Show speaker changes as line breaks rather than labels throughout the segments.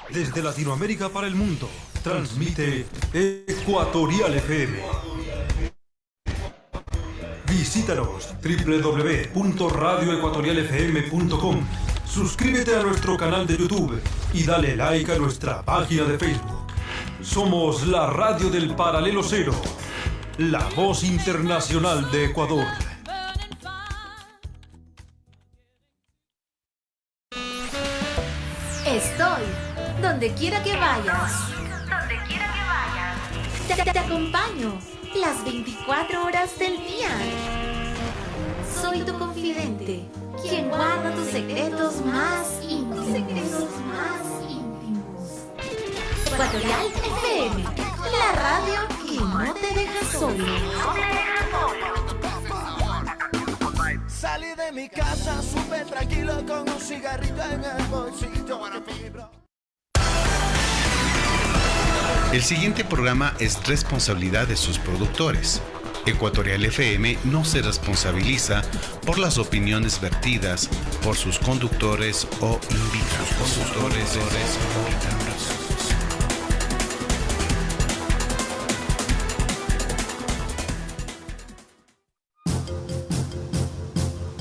Desde Latinoamérica para el mundo, transmite Ecuatorial FM. Visítanos www.radioecuatorialfm.com. Suscríbete a nuestro canal de YouTube y dale like a nuestra página de Facebook. Somos la radio del Paralelo Cero, la voz internacional de Ecuador.
Estoy donde quiera que vayas. Te acompaño las 24 horas del día. Soy tu confidente, quien guarda tus secretos más íntimos. Ecuatorial FM, la radio que no te deja solo.
Salí de mi casa súper tranquilo con un cigarrito en el bolsillo.
El siguiente programa es responsabilidad de sus productores. Ecuatorial FM no se responsabiliza por las opiniones vertidas por sus conductores o invitados.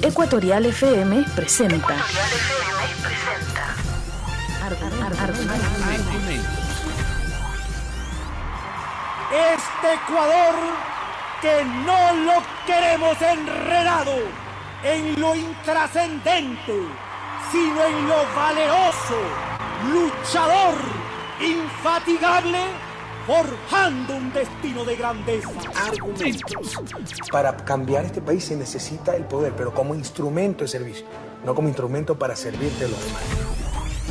Ecuatorial FM presenta.
Este Ecuador que no lo queremos enredado en lo intrascendente, sino en lo valeroso, luchador, infatigable, forjando un destino de grandeza.
Argumentos. Para cambiar este país se necesita el poder, pero como instrumento de servicio, no como instrumento para servirte a los demás.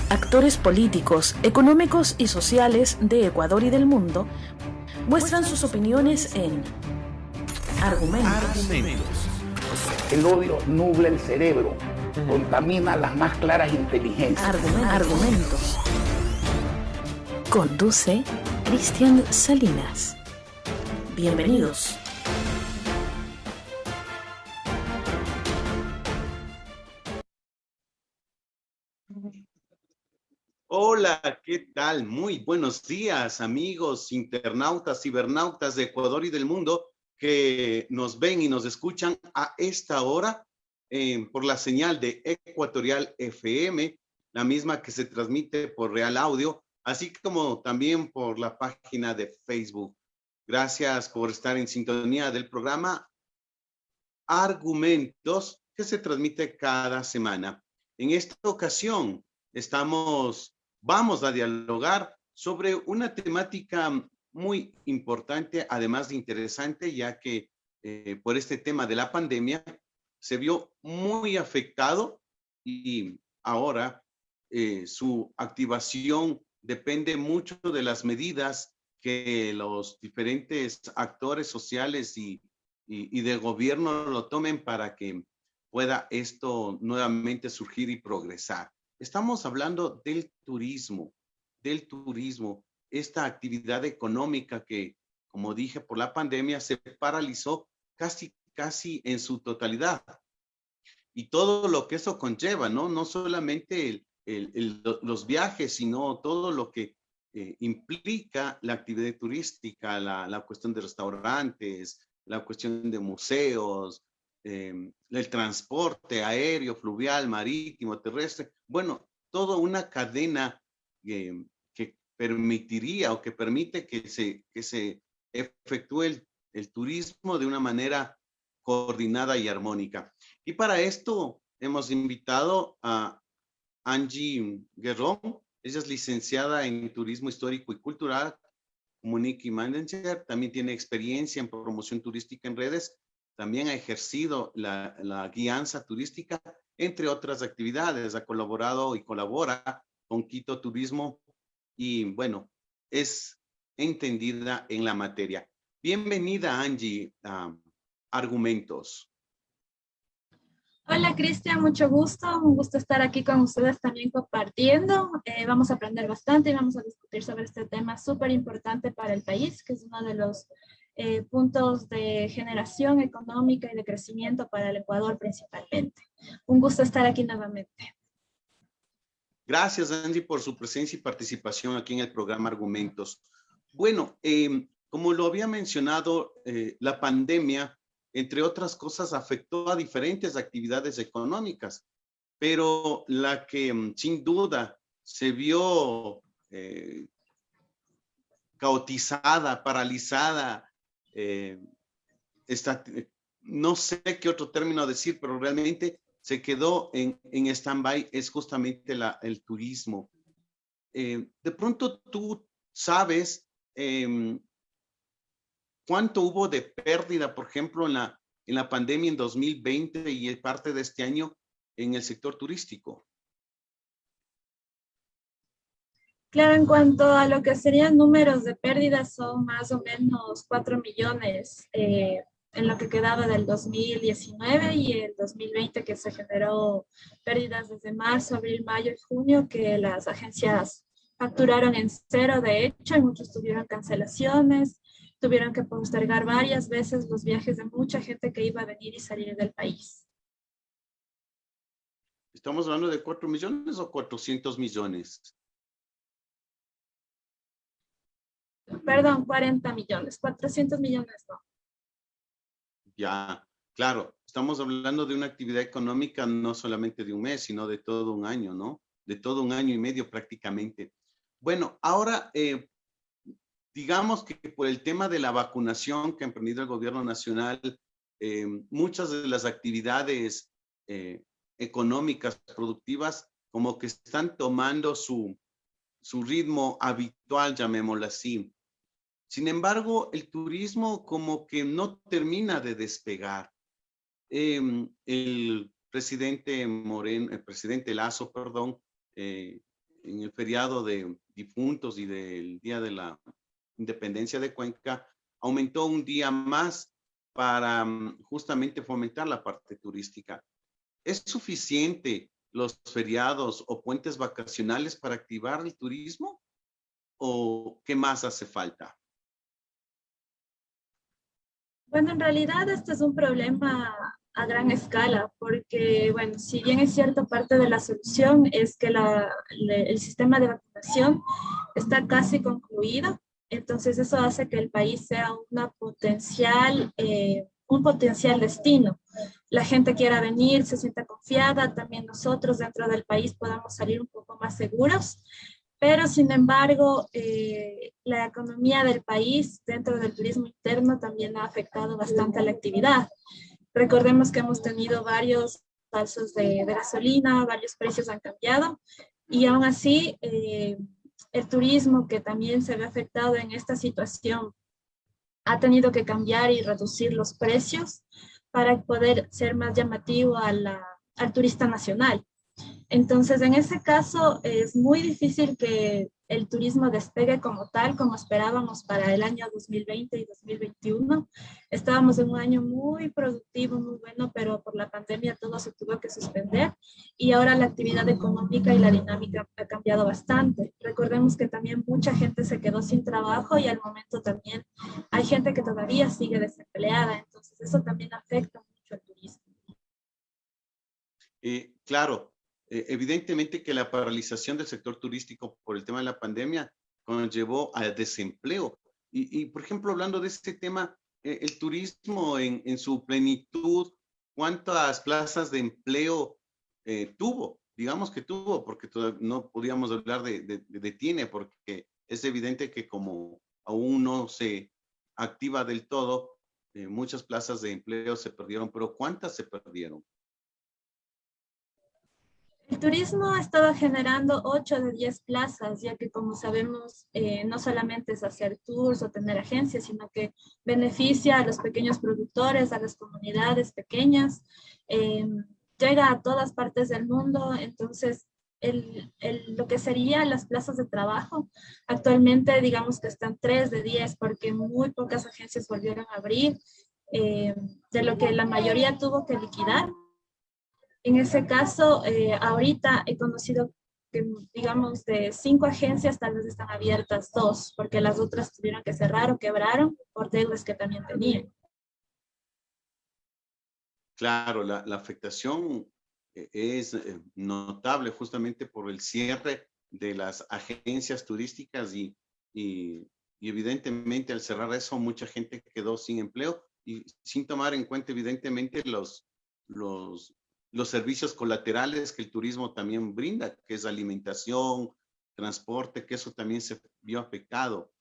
Actores políticos, económicos y sociales de Ecuador y del mundo muestran sus opiniones en Argumentos.
El odio nubla el cerebro, contamina las más claras inteligencias.
Argumentos. Conduce Cristian Salinas. Bienvenidos.
Hola, ¿qué tal? Muy buenos días, amigos internautas, cibernautas de Ecuador y del mundo que nos ven y nos escuchan a esta hora por la señal de Ecuatorial FM, la misma que se transmite por Real Audio, así como también por la página de Facebook. Gracias por estar en sintonía del programa Argumentos que se transmite cada semana. En esta ocasión vamos a dialogar sobre una temática muy importante, además de interesante, ya que por este tema de la pandemia se vio muy afectado y ahora su activación depende mucho de las medidas que los diferentes actores sociales y de gobierno lo tomen para que pueda esto nuevamente surgir y progresar. Estamos hablando del turismo, esta actividad económica que, como dije, por la pandemia se paralizó casi en su totalidad. Y todo lo que eso conlleva, ¿no? No solamente los viajes, sino todo lo que implica la actividad turística, la cuestión de restaurantes, la cuestión de museos, el transporte aéreo, fluvial, marítimo, terrestre. Bueno, toda una cadena que permitiría o que permite que se efectúe el turismo de una manera coordinada y armónica. Y para esto hemos invitado a Angie Guerrón. Ella es licenciada en Turismo Histórico y Cultural, Community Manager, también tiene experiencia en promoción turística en redes, también ha ejercido la guianza turística, entre otras actividades. Ha colaborado y colabora con Quito Turismo y, bueno, es entendida en la materia. Bienvenida, Angie, a Argumentos.
Hola, Cristian, mucho gusto. Un gusto estar aquí con ustedes también compartiendo. Vamos a aprender bastante y vamos a discutir sobre este tema súper importante para el país, que es uno de los puntos de generación económica y de crecimiento para el Ecuador principalmente. Un gusto estar aquí nuevamente.
Gracias, Angie, por su presencia y participación aquí en el programa Argumentos. Bueno, como lo había mencionado, la pandemia, entre otras cosas, afectó a diferentes actividades económicas, pero la que sin duda se vio caotizada, paralizada, no sé qué otro término decir, pero realmente se quedó en stand-by, es justamente el turismo. De pronto tú sabes cuánto hubo de pérdida, por ejemplo, en la pandemia en 2020 y parte de este año en el sector turístico.
Claro, en cuanto a lo que serían números de pérdidas, son más o menos 4 millones en lo que quedaba del 2019 y el 2020, que se generó pérdidas desde marzo, abril, mayo y junio, que las agencias facturaron en cero, de hecho, y muchos tuvieron cancelaciones, tuvieron que postergar varias veces los viajes de mucha gente que iba a venir y salir del país.
¿Estamos hablando de 4 millones o 400 millones?
Perdón, 40 millones, 400 millones no.
Ya, claro, estamos hablando de una actividad económica no solamente de un mes, sino de todo un año, ¿no? De todo un año y medio prácticamente. Bueno, ahora, digamos que por el tema de la vacunación que ha emprendido el gobierno nacional, muchas de las actividades económicas, productivas, como que están tomando su ritmo habitual, llamémoslo así. Sin embargo, el turismo como que no termina de despegar. El presidente Lasso, perdón, en el feriado de difuntos y del Día de la Independencia de Cuenca, aumentó un día más para justamente fomentar la parte turística. ¿Es suficiente los feriados o puentes vacacionales para activar el turismo? ¿O qué más hace falta?
Bueno, en realidad este es un problema a gran escala, porque, bueno, si bien es cierto, parte de la solución es que el sistema de vacunación está casi concluido, entonces eso hace que el país sea un potencial destino. La gente quiera venir, se sienta confiada, también nosotros dentro del país podamos salir un poco más seguros. Pero, sin embargo, la economía del país dentro del turismo interno también ha afectado bastante a la actividad. Recordemos que hemos tenido varios alzas de gasolina, varios precios han cambiado y aún así el turismo, que también se ve afectado en esta situación, ha tenido que cambiar y reducir los precios para poder ser más llamativo al turista nacional. Entonces, en ese caso, es muy difícil que el turismo despegue como tal, como esperábamos para el año 2020 y 2021. Estábamos en un año muy productivo, muy bueno, pero por la pandemia todo se tuvo que suspender y ahora la actividad económica y la dinámica ha cambiado bastante. Recordemos que también mucha gente se quedó sin trabajo y al momento también hay gente que todavía sigue desempleada, entonces eso también afecta mucho al turismo.
Claro. Evidentemente que la paralización del sector turístico por el tema de la pandemia conllevó al desempleo. Y por ejemplo, hablando de este tema, el turismo en su plenitud, ¿cuántas plazas de empleo tuvo? Digamos que tuvo, porque no podíamos hablar de tiene, porque es evidente que como aún no se activa del todo, muchas plazas de empleo se perdieron, pero ¿cuántas se perdieron?
El turismo ha estado generando 8 de 10 plazas, ya que como sabemos, no solamente es hacer tours o tener agencias, sino que beneficia a los pequeños productores, a las comunidades pequeñas, llega a todas partes del mundo. Entonces, lo que serían las plazas de trabajo, actualmente digamos que están 3 de 10, porque muy pocas agencias volvieron a abrir, de lo que la mayoría tuvo que liquidar. En ese caso, ahorita he conocido que, digamos, de 5 agencias tal vez están abiertas 2, porque las otras tuvieron que cerrar o quebraron por deudas que también tenían.
Claro, la afectación es notable justamente por el cierre de las agencias turísticas y evidentemente al cerrar eso mucha gente quedó sin empleo y sin tomar en cuenta evidentemente los servicios colaterales que el turismo también brinda, que es alimentación, transporte, que eso también se vio afectado.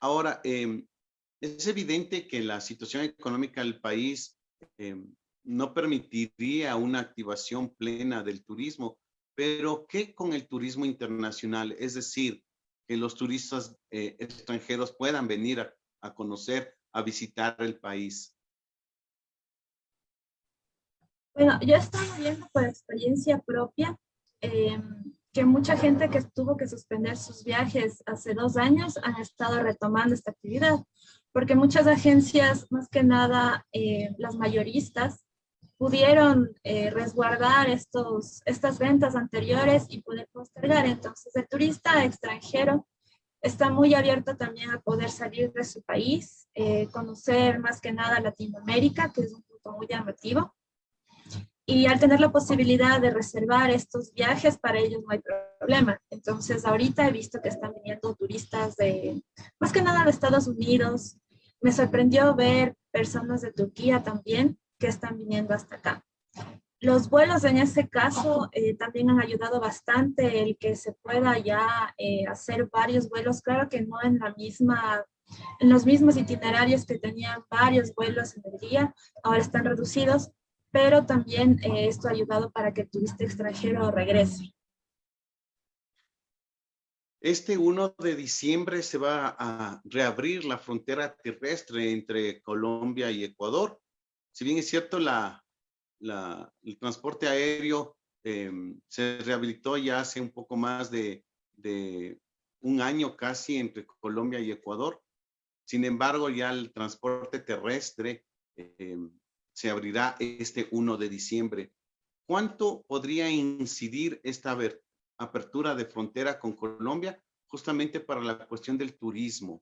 Ahora, es evidente que la situación económica del país no permitiría una activación plena del turismo, pero ¿qué con el turismo internacional? Es decir, que los turistas extranjeros puedan venir a conocer, a visitar el país.
Bueno, yo estaba viendo por experiencia propia que mucha gente que tuvo que suspender sus viajes hace 2 años han estado retomando esta actividad, porque muchas agencias, más que nada las mayoristas, pudieron resguardar estas ventas anteriores y poder postergar. Entonces, el turista extranjero está muy abierto también a poder salir de su país, conocer más que nada Latinoamérica, que es un punto muy llamativo. Y al tener la posibilidad de reservar estos viajes, para ellos no hay problema. Entonces, ahorita he visto que están viniendo turistas más que nada de Estados Unidos. Me sorprendió ver personas de Turquía también que están viniendo hasta acá. Los vuelos en ese caso también han ayudado bastante el que se pueda ya hacer varios vuelos. Claro que no en los mismos itinerarios que tenían varios vuelos en el día, ahora están reducidos, pero también esto ha ayudado para que el turista extranjero regrese.
Este 1 de diciembre se va a reabrir la frontera terrestre entre Colombia y Ecuador. Si bien es cierto, el transporte aéreo se rehabilitó ya hace un poco más de 1 año casi entre Colombia y Ecuador. Sin embargo, ya el transporte terrestre se abrirá este 1 de diciembre. ¿Cuánto podría incidir esta apertura de frontera con Colombia justamente para la cuestión del turismo?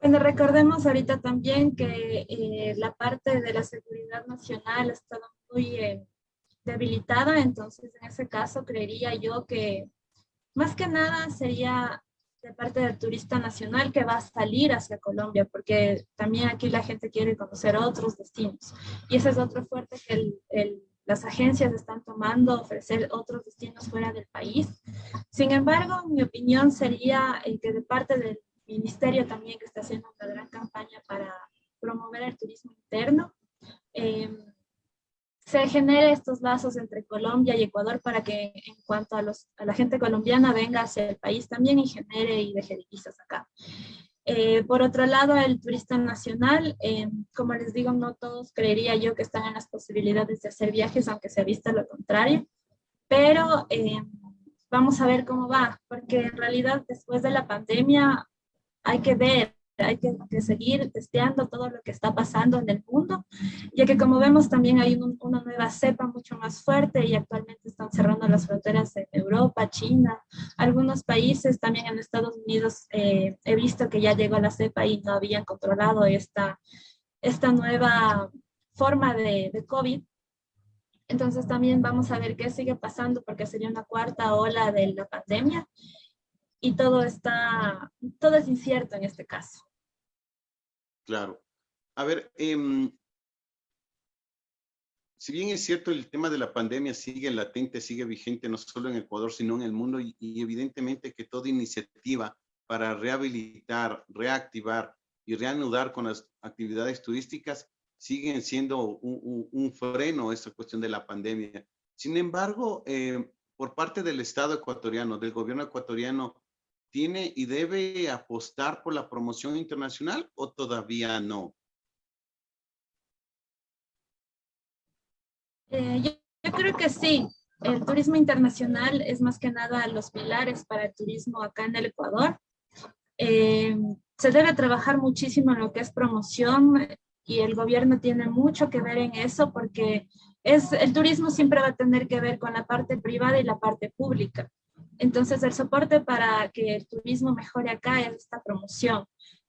Bueno, recordemos ahorita también que la parte de la seguridad nacional ha estado muy debilitada, entonces en ese caso creería yo que más que nada sería de parte del turista nacional que va a salir hacia Colombia, porque también aquí la gente quiere conocer otros destinos. Y ese es otro fuerte que las agencias están tomando, ofrecer otros destinos fuera del país. Sin embargo, mi opinión sería que de parte del ministerio también, que está haciendo una gran campaña para promover el turismo interno, se genere estos lazos entre Colombia y Ecuador para que en cuanto a la gente colombiana venga hacia el país también y genere y deje divisas acá. Por otro lado, el turista nacional, como les digo, no todos creería yo que están en las posibilidades de hacer viajes, aunque se ha visto lo contrario, pero vamos a ver cómo va, porque en realidad después de la pandemia hay que ver, hay que seguir testeando todo lo que está pasando en el mundo, ya que como vemos también hay una nueva cepa mucho más fuerte y actualmente están cerrando las fronteras en Europa, China, algunos países, también en Estados Unidos he visto que ya llegó la cepa y no habían controlado esta nueva forma de COVID. Entonces también vamos a ver qué sigue pasando, porque sería una 4ª ola de la pandemia. Y todo es incierto en este caso.
Claro. A ver, si bien es cierto el tema de la pandemia sigue latente, sigue vigente no solo en Ecuador, sino en el mundo, y evidentemente que toda iniciativa para rehabilitar, reactivar y reanudar con las actividades turísticas siguen siendo un freno a esta cuestión de la pandemia. Sin embargo, por parte del Estado ecuatoriano, del gobierno ecuatoriano, ¿tiene y debe apostar por la promoción internacional o todavía no?
Yo creo que sí. El turismo internacional es más que nada los pilares para el turismo acá en el Ecuador. Se debe trabajar muchísimo en lo que es promoción y el gobierno tiene mucho que ver en eso, porque el turismo siempre va a tener que ver con la parte privada y la parte pública. Entonces, el soporte para que el turismo mejore acá es esta promoción.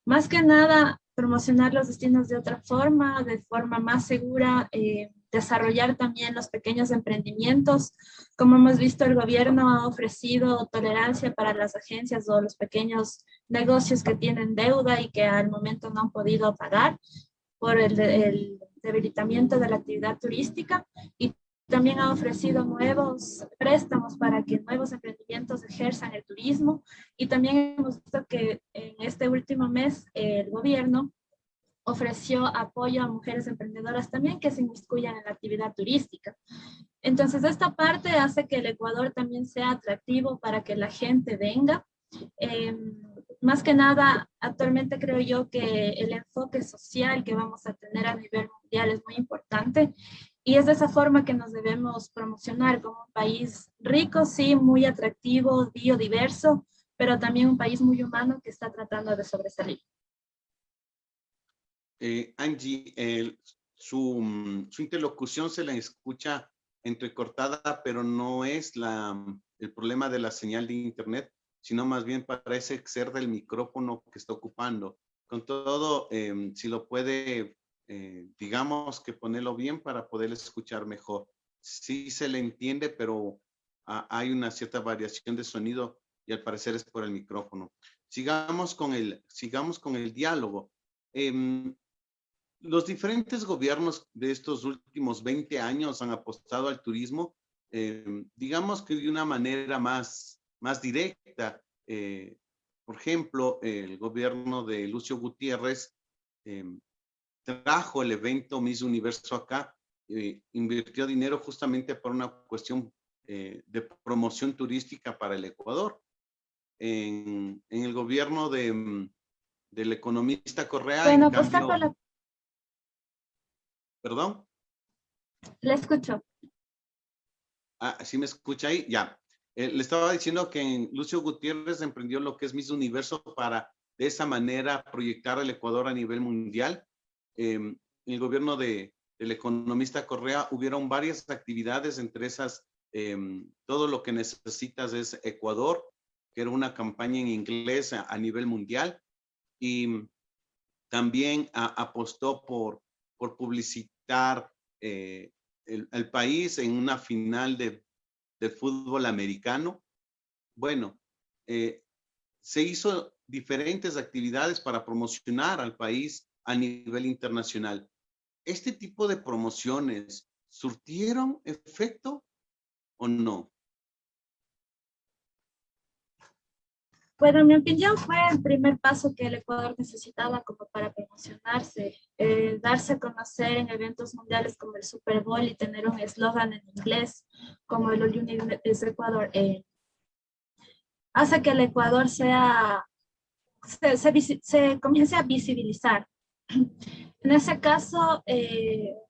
Más que nada, promocionar los destinos de otra forma, de forma más segura, desarrollar también los pequeños emprendimientos. Como hemos visto, el gobierno ha ofrecido tolerancia para las agencias o los pequeños negocios que tienen deuda y que al momento no han podido pagar por el debilitamiento de la actividad turística, y también ha ofrecido nuevos préstamos para que nuevos emprendimientos ejerzan el turismo. Y también hemos visto que en este último mes el gobierno ofreció apoyo a mujeres emprendedoras también que se inmiscuyan en la actividad turística. Entonces, esta parte hace que el Ecuador también sea atractivo para que la gente venga. Más que nada, actualmente creo yo que el enfoque social que vamos a tener a nivel mundial es muy importante, y es de esa forma que nos debemos promocionar como un país rico, sí, muy atractivo, biodiverso, pero también un país muy humano que está tratando de sobresalir.
Angie, su interlocución se la escucha entrecortada, pero no es el problema de la señal de internet, sino más bien parece ser del micrófono que está ocupando. Con todo, si lo puede, digamos que ponerlo bien para poder escuchar mejor. Sí se le entiende, pero hay una cierta variación de sonido y al parecer es por el micrófono. Sigamos con el diálogo. Los diferentes gobiernos de estos últimos 20 años han apostado al turismo, digamos que de una manera más directa. Por ejemplo, el gobierno de Lucio Gutiérrez trajo el evento Miss Universo acá, invirtió dinero justamente por una cuestión de promoción turística para el Ecuador. En el gobierno del economista Correa,
bueno,
en
pues
cambio... ¿Perdón?
Le escucho.
¿Sí me escucha ahí? Ya. Le estaba diciendo que Lucio Gutiérrez emprendió lo que es Miss Universo para de esa manera proyectar al Ecuador a nivel mundial. En el gobierno del economista Correa hubieron varias actividades, entre esas todo lo que necesitas es Ecuador, que era una campaña en inglés a nivel mundial, y también apostó por publicitar el país en una final de fútbol americano. Bueno, se hizo diferentes actividades para promocionar al país a nivel internacional. ¿Este tipo de promociones surtieron efecto o no?
Bueno, en mi opinión fue el primer paso que el Ecuador necesitaba como para promocionarse, darse a conocer en eventos mundiales como el Super Bowl y tener un eslogan en inglés como el All You Need is Ecuador. Hace que el Ecuador se comience a visibilizar. En ese caso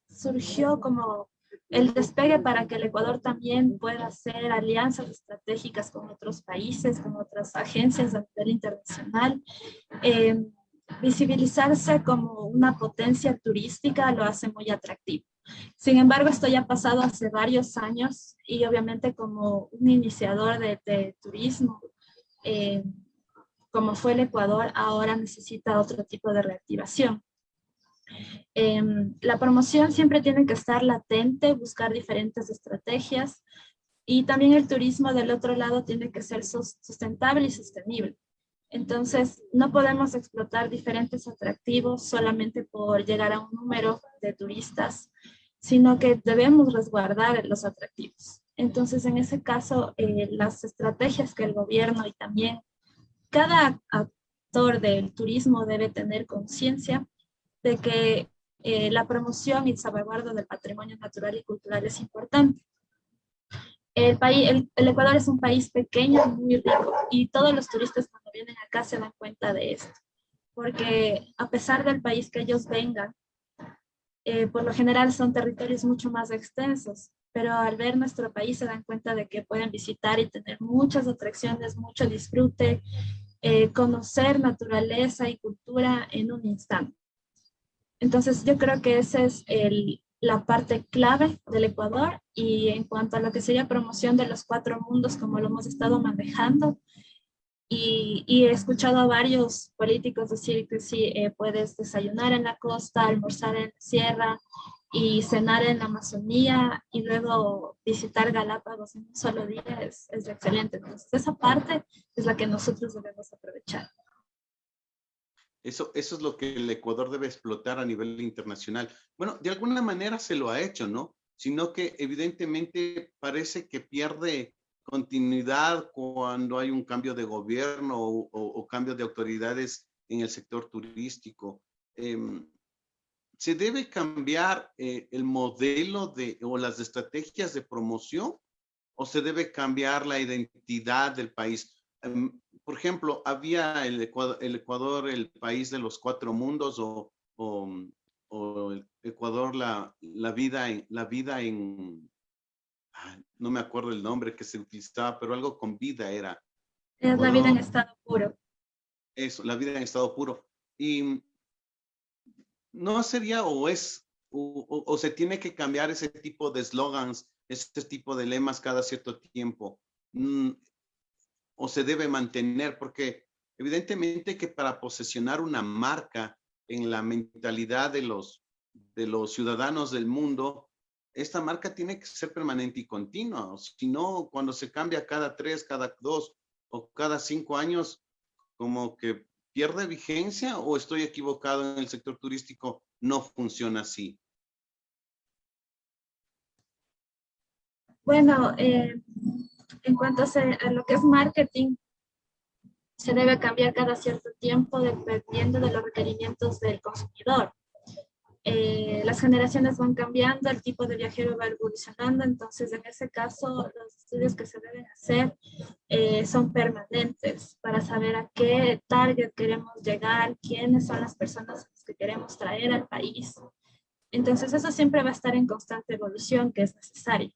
surgió como el despegue para que el Ecuador también pueda hacer alianzas estratégicas con otros países, con otras agencias a nivel internacional. Visibilizarse como una potencia turística lo hace muy atractivo. Sin embargo, esto ya ha pasado hace varios años y obviamente como un iniciador de turismo, como fue el Ecuador, ahora necesita otro tipo de reactivación. La promoción siempre tiene que estar latente, buscar diferentes estrategias, y también el turismo del otro lado tiene que ser sustentable y sostenible. Entonces, no podemos explotar diferentes atractivos solamente por llegar a un número de turistas, sino que debemos resguardar los atractivos. Entonces, en ese caso, las estrategias que el gobierno y también cada actor del turismo debe tener conciencia de que la promoción y salvaguarda del patrimonio natural y cultural es importante. El Ecuador es un país pequeño, muy rico, y todos los turistas cuando vienen acá se dan cuenta de esto, porque a pesar del país que ellos vengan, por lo general son territorios mucho más extensos, pero al ver nuestro país se dan cuenta de que pueden visitar y tener muchas atracciones, mucho disfrute, conocer naturaleza y cultura en un instante. Entonces yo creo que esa es la parte clave del Ecuador, y en cuanto a lo que sería promoción de los 4 mundos, como lo hemos estado manejando, Y he escuchado a varios políticos decir que sí, puedes desayunar en la costa, almorzar en la sierra y cenar en la Amazonía y luego visitar Galápagos en un solo día es excelente. Entonces, esa parte es la que nosotros debemos aprovechar.
Eso es lo que el Ecuador debe explotar a nivel internacional. Bueno, de alguna manera se lo ha hecho, ¿no? Sino que evidentemente parece que pierde continuidad cuando hay un cambio de gobierno o cambio de autoridades en el sector turístico. ¿Se debe cambiar el modelo o las estrategias de promoción o se debe cambiar la identidad del país? Por ejemplo, había el Ecuador, el país de los 4 mundos o el Ecuador, la vida en no me acuerdo el nombre que se utilizaba, pero algo con vida era.
Es la vida en estado puro.
Eso, la vida en estado puro. Y no sería o se tiene que cambiar ese tipo de eslogans, ese tipo de lemas cada cierto tiempo. O se debe mantener, porque evidentemente que para posesionar una marca en la mentalidad de los ciudadanos del mundo, esta marca tiene que ser permanente y continua. Si no, cuando se cambia cada 3, cada 2 o cada 5 años, como que pierde vigencia, o estoy equivocado en el sector turístico, no funciona así.
Bueno, en cuanto a lo que es marketing, se debe cambiar cada cierto tiempo dependiendo de los requerimientos del consumidor. Las generaciones van cambiando, el tipo de viajero va evolucionando, entonces en ese caso los estudios que se deben hacer son permanentes para saber a qué target queremos llegar, quiénes son las personas que queremos traer al país. Entonces eso siempre va a estar en constante evolución, que es necesario.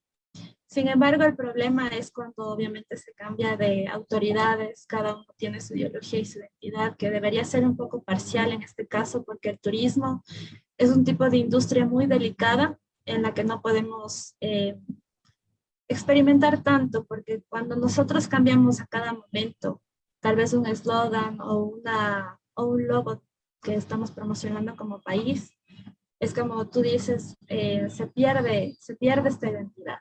Sin embargo, el problema es cuando obviamente se cambia de autoridades, cada uno tiene su ideología y su identidad, que debería ser un poco parcial en este caso, porque el turismo es un tipo de industria muy delicada en la que no podemos experimentar tanto, porque cuando nosotros cambiamos a cada momento, tal vez un eslogan o un logo que estamos promocionando como país, es como tú dices, se pierde esta identidad.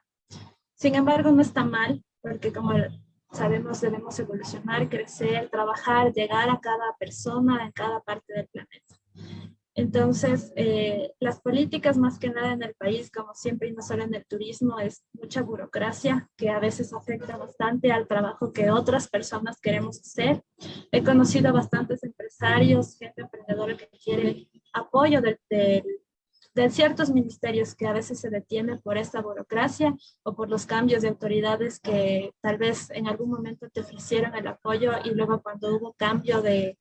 Sin embargo, no está mal, porque como sabemos, debemos evolucionar, crecer, trabajar, llegar a cada persona en cada parte del planeta. Entonces, las políticas más que nada en el país, como siempre y no solo en el turismo, es mucha burocracia que a veces afecta bastante al trabajo que otras personas queremos hacer. He conocido bastantes empresarios, gente emprendedora que quiere apoyo de ciertos ministerios que a veces se detienen por esta burocracia o por los cambios de autoridades que tal vez en algún momento te ofrecieron el apoyo y luego cuando hubo cambio de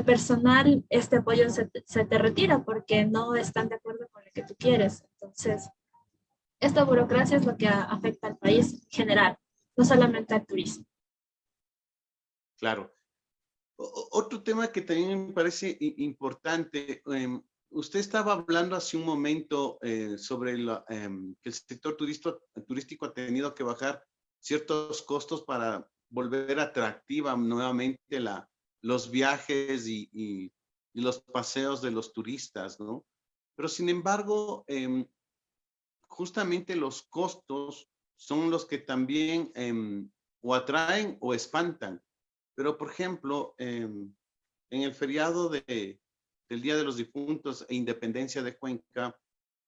personal, este apoyo se te retira porque no están de acuerdo con lo que tú quieres. Entonces, esta burocracia es lo que afecta al país en general, no solamente al turismo.
Claro. Otro tema que también me parece importante, usted estaba hablando hace un momento sobre que el sector turístico ha tenido que bajar ciertos costos para volver atractiva nuevamente los viajes y los paseos de los turistas, ¿no? Pero sin embargo, justamente los costos son los que también o atraen o espantan. Pero, por ejemplo, en el feriado del Día de los Difuntos e Independencia de Cuenca,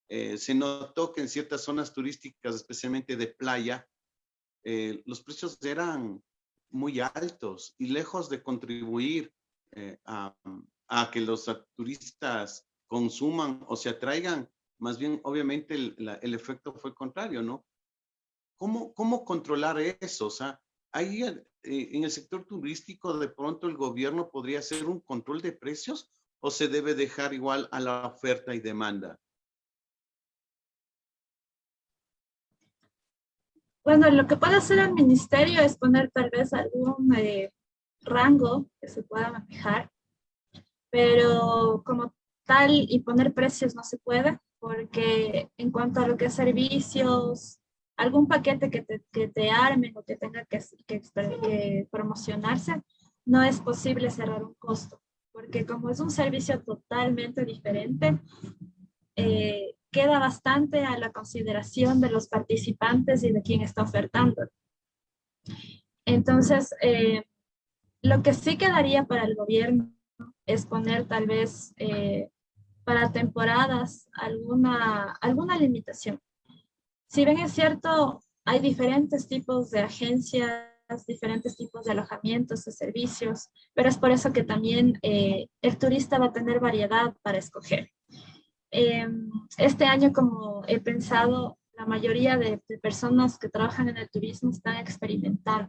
se notó que en ciertas zonas turísticas, especialmente de playa, los precios eran muy altos y lejos de contribuir a que los turistas consuman o se atraigan, más bien obviamente el efecto fue contrario, ¿no? ¿Cómo controlar eso? O sea, ahí en el sector turístico de pronto el gobierno podría hacer un control de precios o se debe dejar igual a la oferta y demanda.
Bueno, lo que puede hacer el ministerio es poner tal vez algún rango que se pueda manejar, pero como tal y poner precios no se puede, porque en cuanto a lo que es servicios, algún paquete que te armen o que tenga que promocionarse, no es posible cerrar un costo, porque como es un servicio totalmente diferente, queda bastante a la consideración de los participantes y de quien está ofertando. Entonces, lo que sí quedaría para el gobierno es poner tal vez para temporadas alguna limitación. Si bien es cierto, hay diferentes tipos de agencias, diferentes tipos de alojamientos, de servicios, pero es por eso que también el turista va a tener variedad para escoger. Este año, como he pensado, la mayoría de personas que trabajan en el turismo están experimentando,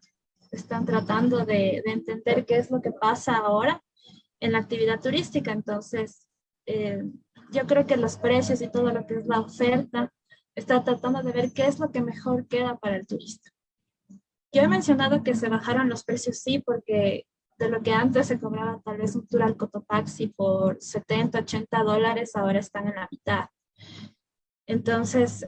están tratando de entender qué es lo que pasa ahora en la actividad turística. Entonces, yo creo que los precios y todo lo que es la oferta está tratando de ver qué es lo que mejor queda para el turista. Yo he mencionado que se bajaron los precios, sí, porque de lo que antes se cobraba tal vez un tour al Cotopaxi por $70, $80, ahora están en la mitad. Entonces,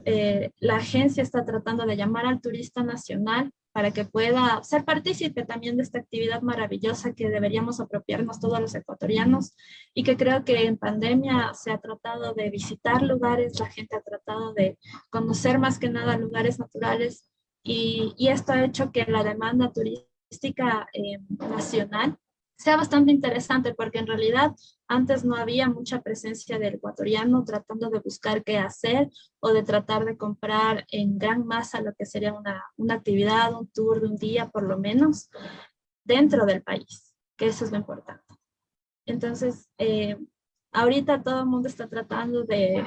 la agencia está tratando de llamar al turista nacional para que pueda ser partícipe también de esta actividad maravillosa que deberíamos apropiarnos todos los ecuatorianos, y que creo que en pandemia se ha tratado de visitar lugares, la gente ha tratado de conocer más que nada lugares naturales, y esto ha hecho que la demanda turística nacional sea bastante interesante, porque en realidad antes no había mucha presencia del ecuatoriano tratando de buscar qué hacer o de tratar de comprar en gran masa lo que sería una actividad, un tour de un día por lo menos, dentro del país, que eso es lo importante. Entonces, ahorita todo el mundo está tratando de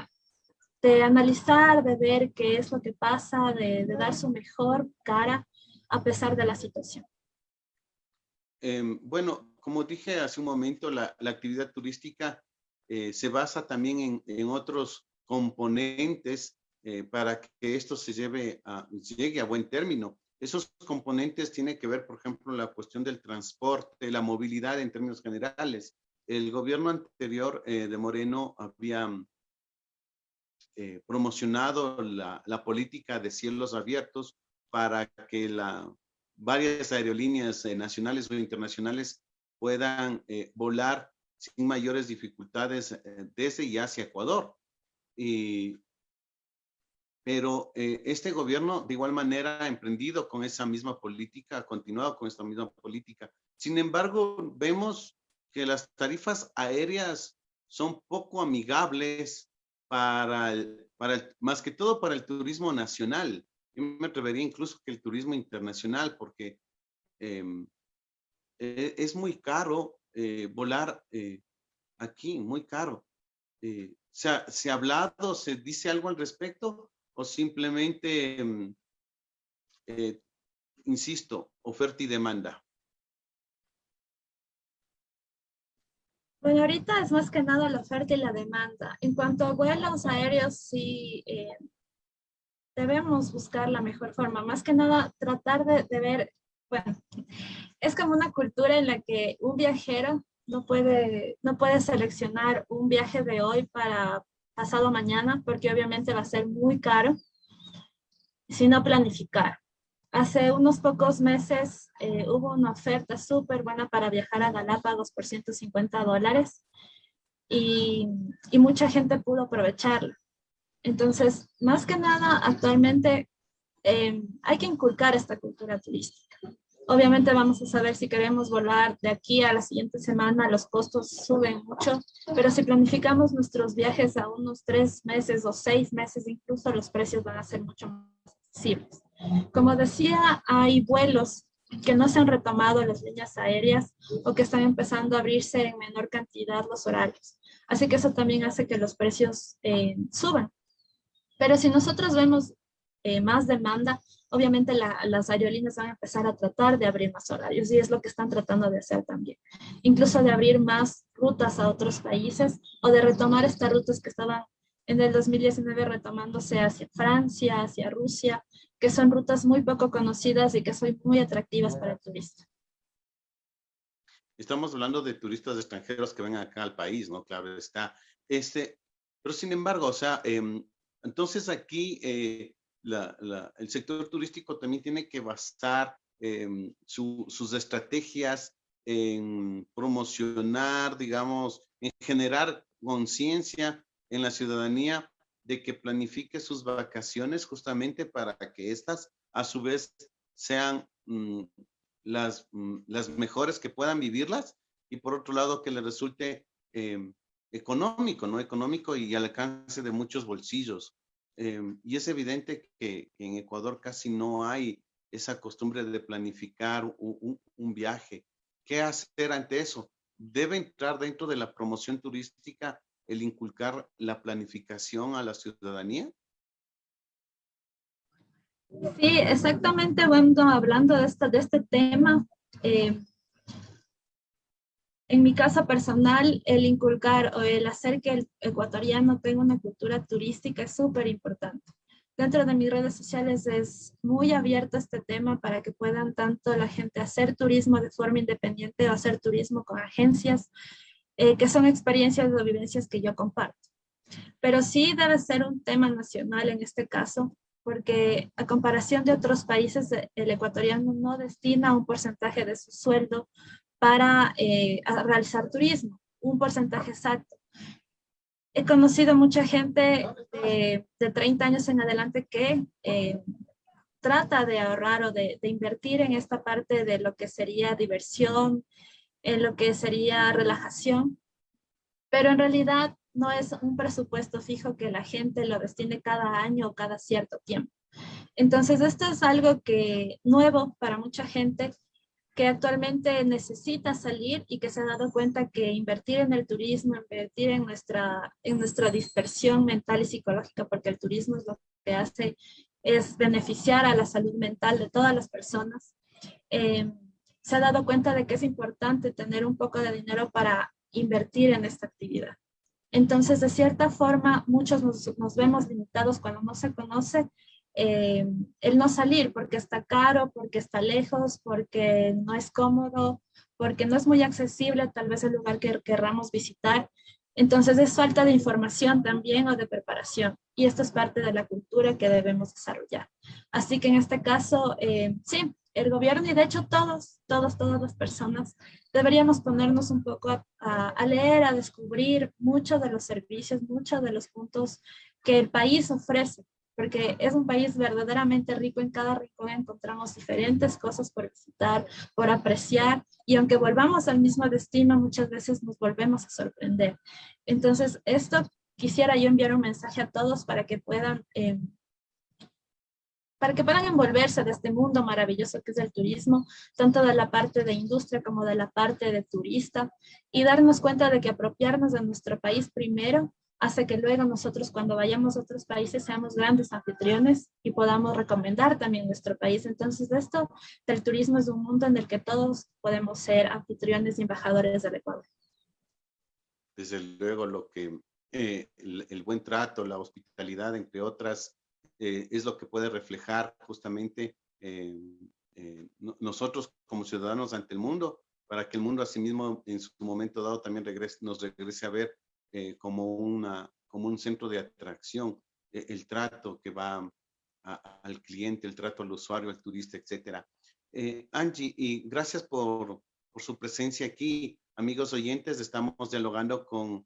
analizar, de ver qué es lo que pasa, de dar su mejor cara a pesar de la situación.
Bueno, como dije hace un momento, la actividad turística se basa también en otros componentes para que esto llegue a buen término. Esos componentes tienen que ver, por ejemplo, la cuestión del transporte, la movilidad en términos generales. El gobierno anterior de Moreno había promocionado la política de cielos abiertos para que varias aerolíneas nacionales o internacionales puedan volar sin mayores dificultades desde y hacia Ecuador. Pero este gobierno de igual manera ha emprendido con esa misma política, ha continuado con esta misma política. Sin embargo, vemos que las tarifas aéreas son poco amigables más que todo para el turismo nacional. Yo me atrevería incluso que el turismo internacional, porque es muy caro volar aquí, muy caro. ¿Se ha hablado, se dice algo al respecto, o simplemente, insisto, oferta y demanda?
Bueno, ahorita es más que nada la oferta y la demanda. En cuanto a vuelos aéreos, sí debemos buscar la mejor forma. Más que nada tratar de ver, bueno, es como una cultura en la que un viajero no puede seleccionar un viaje de hoy para pasado mañana, porque obviamente va a ser muy caro, sino planificar. Hace unos pocos meses hubo una oferta súper buena para viajar a Galápagos por $150 y mucha gente pudo aprovecharlo. Entonces, más que nada, actualmente hay que inculcar esta cultura turística. Obviamente vamos a saber si queremos volar de aquí a la siguiente semana, los costos suben mucho, pero si planificamos nuestros viajes a unos 3 meses o 6 meses, incluso los precios van a ser mucho más accesibles. Como decía, hay vuelos que no se han retomado las líneas aéreas o que están empezando a abrirse en menor cantidad los horarios. Así que eso también hace que los precios suban. Pero si nosotros vemos más demanda, obviamente las aerolíneas van a empezar a tratar de abrir más horarios, y es lo que están tratando de hacer también. Incluso de abrir más rutas a otros países o de retomar estas rutas que estaban en el 2019 retomándose hacia Francia, hacia Rusia, que son rutas muy poco conocidas y que son muy atractivas para el turista.
Estamos hablando de turistas extranjeros que vengan acá al país, ¿no? Claro está. Pero sin embargo, o sea, entonces aquí el sector turístico también tiene que basar sus estrategias en promocionar, digamos, en generar conciencia en la ciudadanía de que planifique sus vacaciones justamente para que estas a su vez sean las mejores que puedan vivirlas, y por otro lado que le resulte económico, ¿no? Económico y al alcance de muchos bolsillos. Y es evidente que en Ecuador casi no hay esa costumbre de planificar un viaje. ¿Qué hacer ante eso? Debe entrar dentro de la promoción turística el inculcar la planificación a la ciudadanía.
Sí, exactamente. Bueno, hablando de este tema, en mi caso personal, el inculcar o el hacer que el ecuatoriano tenga una cultura turística es súper importante. Dentro de mis redes sociales es muy abierto este tema para que puedan tanto la gente hacer turismo de forma independiente o hacer turismo con agencias, que son experiencias o vivencias que yo comparto. Pero sí debe ser un tema nacional en este caso, porque a comparación de otros países, el ecuatoriano no destina un porcentaje de su sueldo para realizar turismo, un porcentaje exacto. He conocido mucha gente de 30 años en adelante que trata de ahorrar o de invertir en esta parte de lo que sería diversión, en lo que sería relajación, pero en realidad no es un presupuesto fijo que la gente lo destine cada año o cada cierto tiempo. Entonces, esto es algo que nuevo para mucha gente que actualmente necesita salir y que se ha dado cuenta que invertir en el turismo, invertir en nuestra dispersión mental y psicológica, porque el turismo es lo que hace es beneficiar a la salud mental de todas las personas. Se ha dado cuenta de que es importante tener un poco de dinero para invertir en esta actividad. Entonces, de cierta forma, muchos nos vemos limitados cuando no se conoce el no salir porque está caro, porque está lejos, porque no es cómodo, porque no es muy accesible tal vez el lugar que querramos visitar. Entonces es falta de información también o de preparación. Y esto es parte de la cultura que debemos desarrollar. Así que en este caso, sí, el gobierno y de hecho todas las personas deberíamos ponernos un poco a leer, a descubrir muchos de los servicios, muchos de los puntos que el país ofrece, porque es un país verdaderamente rico. En cada rincón encontramos diferentes cosas por visitar, por apreciar, y aunque volvamos al mismo destino, muchas veces nos volvemos a sorprender. Entonces, esto quisiera yo enviar un mensaje a todos para que puedan envolverse de este mundo maravilloso que es el turismo, tanto de la parte de industria como de la parte de turista, y darnos cuenta de que apropiarnos de nuestro país primero hace que luego nosotros cuando vayamos a otros países seamos grandes anfitriones y podamos recomendar también nuestro país. Entonces, esto del turismo es un mundo en el que todos podemos ser anfitriones y embajadores del Ecuador.
Desde luego, lo que el buen trato, la hospitalidad, entre otras, es lo que puede reflejar justamente nosotros como ciudadanos ante el mundo, para que el mundo asimismo en su momento dado también nos regrese a ver como un centro de atracción, el trato que va al cliente, el trato al usuario, al turista, etcétera. Angie, y gracias por su presencia aquí. Amigos oyentes, estamos dialogando con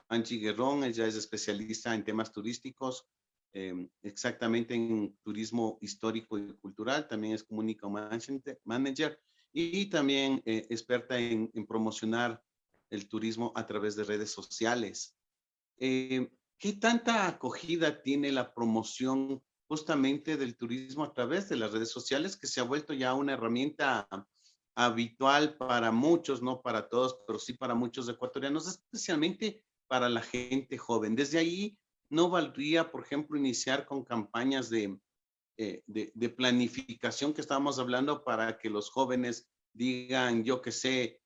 Angie Guerrón. Ella es especialista en temas turísticos, exactamente en turismo histórico y cultural. También es Community Manager y también experta en promocionar el turismo a través de redes sociales. ¿Qué tanta acogida tiene la promoción justamente del turismo a través de las redes sociales, que se ha vuelto ya una herramienta habitual para muchos, no para todos, pero sí para muchos ecuatorianos, especialmente para la gente joven? Desde ahí, ¿no valdría, por ejemplo, iniciar con campañas de planificación que estábamos hablando para que los jóvenes digan, yo qué sé,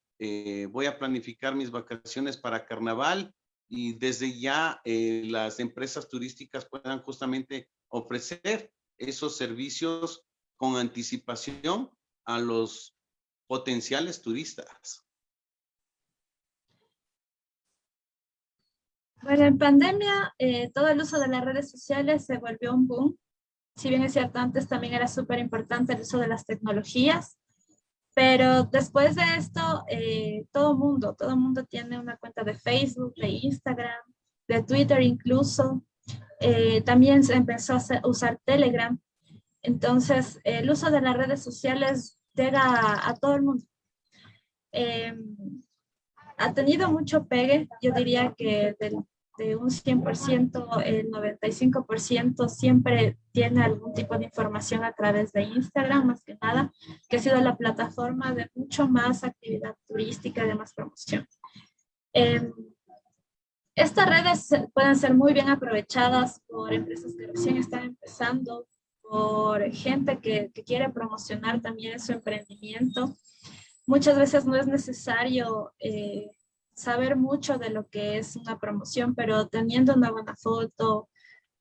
voy a planificar mis vacaciones para carnaval, y desde ya las empresas turísticas puedan justamente ofrecer esos servicios con anticipación a los potenciales turistas?
Bueno, en pandemia todo el uso de las redes sociales se volvió un boom. Si bien es cierto, antes también era súper importante el uso de las tecnologías. Pero después de esto, todo mundo tiene una cuenta de Facebook, de Instagram, de Twitter incluso. También se empezó a usar Telegram. Entonces, el uso de las redes sociales llega a todo el mundo. Ha tenido mucho pegue, yo diría que de un 100%, el 95% siempre tiene algún tipo de información a través de Instagram, más que nada, que ha sido la plataforma de mucho más actividad turística, de más promoción. Estas redes pueden ser muy bien aprovechadas por empresas que recién están empezando, por gente que quiere promocionar también su emprendimiento. Muchas veces no es necesario saber mucho de lo que es una promoción, pero teniendo una buena foto,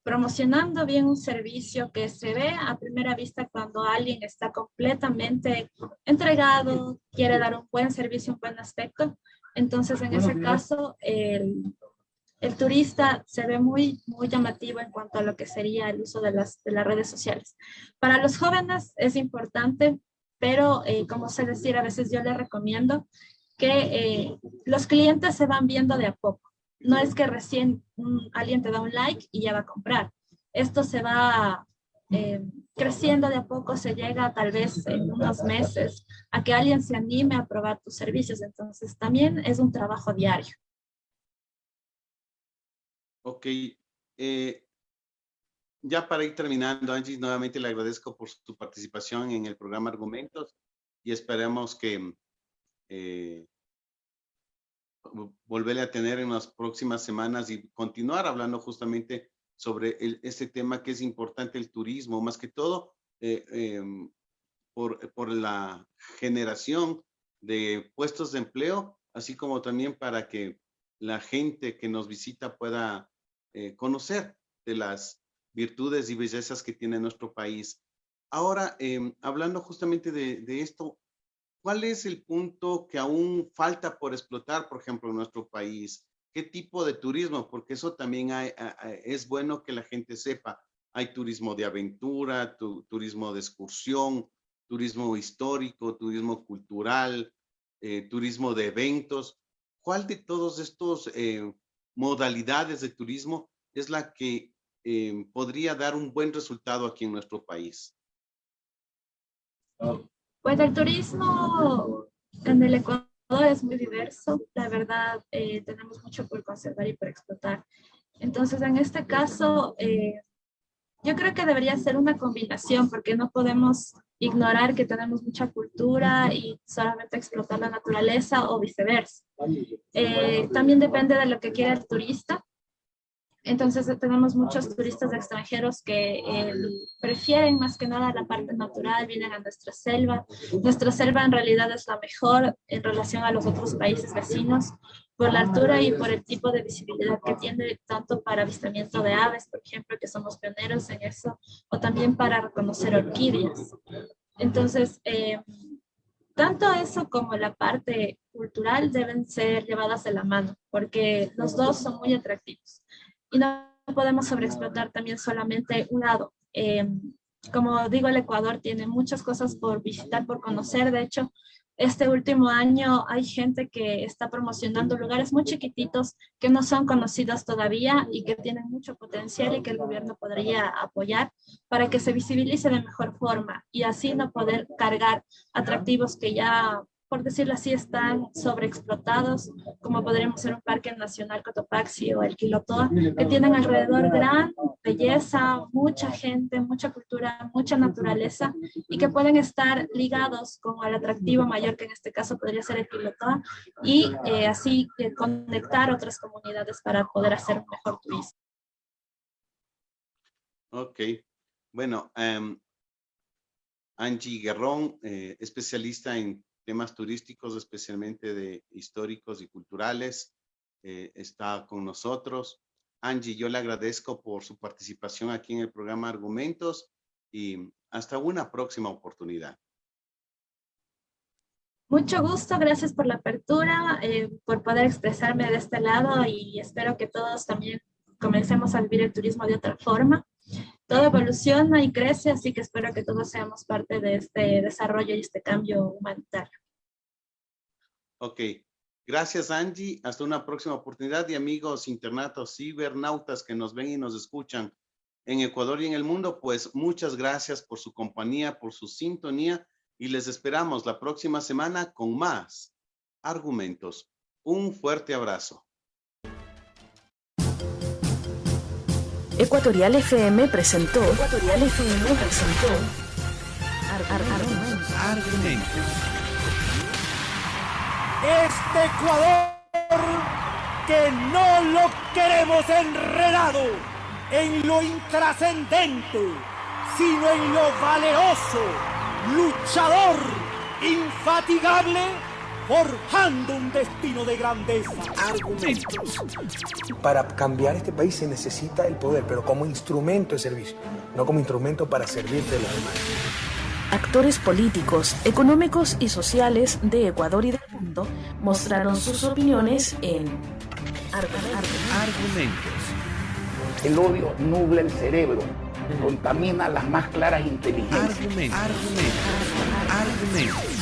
promocionando bien un servicio que se ve a primera vista cuando alguien está completamente entregado, quiere dar un buen servicio, un buen aspecto. Entonces, en ese caso, el turista se ve muy llamativo en cuanto a lo que sería el uso de las redes sociales. Para los jóvenes es importante, pero como sé decir, a veces yo les recomiendo que los clientes se van viendo de a poco. No es que recién alguien te da un like y ya va a comprar. Esto se va creciendo de a poco, se llega tal vez en unos meses a que alguien se anime a probar tus servicios. Entonces también es un trabajo diario.
Ok. Ya para ir terminando, Angie, nuevamente le agradezco por su participación en el programa Argumentos y esperemos que volverle a tener en las próximas semanas y continuar hablando justamente sobre este tema que es importante, el turismo, más que todo por la generación de puestos de empleo, así como también para que la gente que nos visita pueda conocer de las virtudes y bellezas que tiene nuestro país. Ahora, hablando justamente de esto, ¿cuál es el punto que aún falta por explotar, por ejemplo, en nuestro país? ¿Qué tipo de turismo? Porque eso también es bueno que la gente sepa. Hay turismo de aventura, turismo de excursión, turismo histórico, turismo cultural, turismo de eventos. ¿Cuál de todos estos modalidades de turismo es la que podría dar un buen resultado aquí en nuestro país?
Pues el turismo en el Ecuador es muy diverso. La verdad, tenemos mucho por conservar y por explotar. Entonces, en este caso, yo creo que debería ser una combinación, porque no podemos ignorar que tenemos mucha cultura y solamente explotar la naturaleza o viceversa. También depende de lo que quiera el turista. Entonces tenemos muchos turistas extranjeros que prefieren más que nada la parte natural, vienen a nuestra selva. Nuestra selva en realidad es la mejor en relación a los otros países vecinos por la altura y por el tipo de visibilidad que tiene, tanto para avistamiento de aves, por ejemplo, que somos pioneros en eso, o también para reconocer orquídeas. Entonces, tanto eso como la parte cultural deben ser llevadas de la mano, porque los dos son muy atractivos. Y no podemos sobreexplotar también solamente un lado. Como digo, el Ecuador tiene muchas cosas por visitar, por conocer. De hecho, este último año hay gente que está promocionando lugares muy chiquititos que no son conocidos todavía y que tienen mucho potencial y que el gobierno podría apoyar para que se visibilice de mejor forma y así no poder cargar atractivos que ya, por decirlo así, están sobreexplotados, como podríamos ser un Parque Nacional Cotopaxi o el Quilotoa, que tienen alrededor gran belleza, mucha gente, mucha cultura, mucha naturaleza, y que pueden estar ligados con el atractivo mayor, que en este caso podría ser el Quilotoa, y así conectar otras comunidades para poder hacer un mejor turismo.
Ok, bueno, Angie Guerrón, especialista en temas turísticos, especialmente de históricos y culturales, está con nosotros. Angie, yo le agradezco por su participación aquí en el programa Argumentos y hasta una próxima oportunidad.
Mucho gusto, gracias por la apertura, por poder expresarme de este lado y espero que todos también comencemos a vivir el turismo de otra forma. todo evoluciona y crece, así que espero que todos seamos parte de este desarrollo y este cambio humanitario.
Ok, gracias Angie, hasta una próxima oportunidad y amigos internautas, cibernautas que nos ven y nos escuchan en Ecuador y en el mundo, pues muchas gracias por su compañía, por su sintonía y les esperamos la próxima semana con más argumentos. Un fuerte abrazo.
Ecuatorial FM presentó
Argumentos.
Este Ecuador que no lo queremos enredado en lo intrascendente, sino en lo valeroso, luchador, infatigable, forjando un destino de grandeza.
Argumentos.
Para cambiar este país se necesita el poder, pero como instrumento de servicio, no como instrumento para servirte de los demás.
Actores políticos, económicos y sociales de Ecuador y del mundo mostraron sus opiniones en
Argumentos.
El odio nubla el cerebro, contamina las más claras inteligencias.
Argumentos.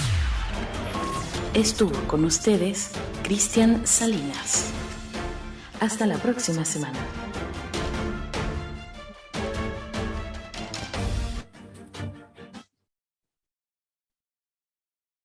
Estuvo con ustedes Cristian Salinas. Hasta la próxima semana.